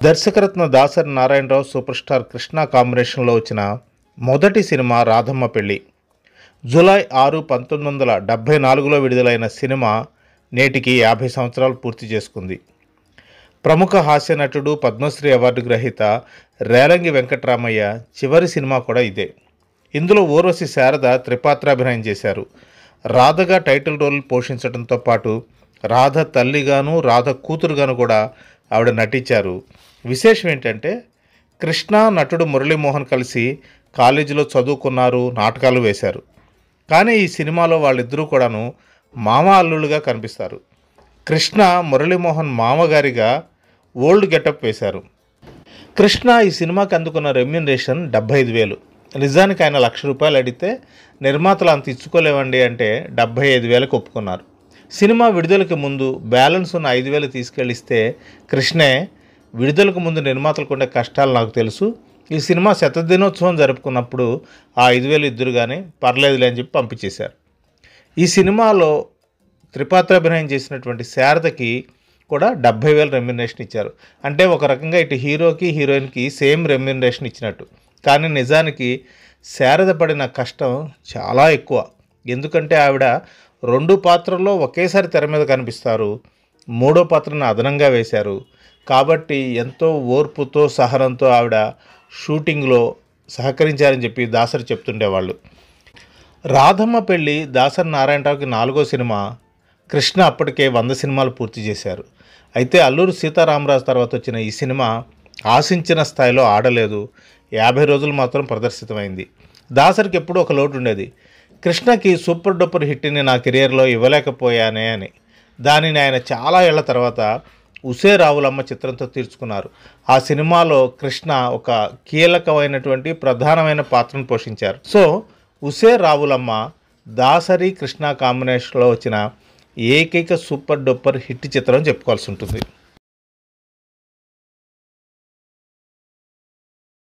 దర్శకరత్న Dasari Narayana Rao super star Krishna కాంబినేషన్లో వచ్చిన మొదటి సినిమా రాధమ్మ పెళ్ళి. జూలై 6, 1974లో విడుదలైన సినిమా నేటికి 50 సంవత్సరాలు పూర్తి చేసుకుంది. ప్రముఖ హాస్య నటుడు, పద్మశ్రీ అవార్డు గ్రహీత రేలంగి వెంకటరామయ్య చివరి సినిమా కూడా ఇదే. ఇందులో ఊర్వశి శారద త్రిపాత్రాభినయం చేశారు. రాధగా టైటిల్ రోల్ పోషించడంతో పాటు రాధ తల్లిగాను, రాధ కూతురుగాను కూడా ఆవిడ నటించారు. విశేషం ఏంటంటే, కృష్ణ నటుడు మురళీమోహన్ కలిసి కాలేజీలో చదువుకున్నారు, నాటకాలు వేశారు. కానీ ఈ సినిమాలో వాళ్ళిద్దరూ కూడాను మామ అల్లుళ్ళుగా కనిపిస్తారు. కృష్ణ మురళీమోహన్ మామగారిగా ఓల్డ్ గెటప్ వేశారు. కృష్ణ ఈ సినిమాకి అందుకున్న రెమ్యూనరేషన్ 75,000. నిజానికి ఆయన ₹1,00,000 అడిగితే నిర్మాతలు అంత ఇచ్చుకోలేవండి అంటే 75,000కి ఒప్పుకున్నారు. సినిమా విడుదలకి ముందు బ్యాలెన్స్ ఉన్న 5,000 తీసుకెళ్ళిస్తే కృష్ణే, విడుదలకు ముందు నిర్మాతలకు ఉండే కష్టాలు నాకు తెలుసు, ఈ సినిమా శతదినోత్సవం జరుపుకున్నప్పుడు ఆ 5,000 ఇద్దరుగానే పర్లేదులే అని చెప్పి పంపించేశారు. ఈ సినిమాలో త్రిపాత్రాభినయం చేసినటువంటి శారదకి కూడా 70,000 రెమ్యూనరేషన్ ఇచ్చారు. అంటే ఒక రకంగా ఇటు హీరోకి హీరోయిన్కి సేమ్ రెమ్యూనరేషన్ ఇచ్చినట్టు. కానీ నిజానికి శారద పడిన కష్టం చాలా ఎక్కువ. ఎందుకంటే ఆవిడ 2 పాత్రల్లో ఒకేసారి తెర మీద కనిపిస్తారు, 3వ పాత్రను అదనంగా వేశారు. కాబట్టి ఎంతో ఓర్పుతో, సహనంతో ఆవిడ షూటింగ్లో సహకరించారని చెప్పి దాసరి చెప్తుండేవాళ్ళు. రాధమ్మ పెళ్ళి దాసరి నారాయణరావుకి 4వ సినిమా. కృష్ణ అప్పటికే 100 సినిమాలు పూర్తి చేశారు. అయితే అల్లూరి సీతారామరాజు తర్వాత వచ్చిన ఈ సినిమా ఆశించిన స్థాయిలో ఆడలేదు. 50 రోజులు మాత్రం ప్రదర్శితమైంది. దాసరికి ఎప్పుడూ ఒక లోటు ఉండేది, కృష్ణకి సూపర్ డూపర్ హిట్ని నా కెరియర్లో ఇవ్వలేకపోయానే అని. దానిని ఆయన చాలా ఏళ్ల తర్వాత ఉసే రావులమ్మ చిత్రంతో తీర్చుకున్నారు. ఆ సినిమాలో కృష్ణ ఒక కీలకమైనటువంటి ప్రధానమైన పాత్రను పోషించారు. సో ఉసే రావులమ్మ దాసరి కృష్ణ కాంబినేషన్లో వచ్చిన ఏకైక సూపర్ డూపర్ హిట్ చిత్రం చెప్పుకోవాల్సి ఉంటుంది.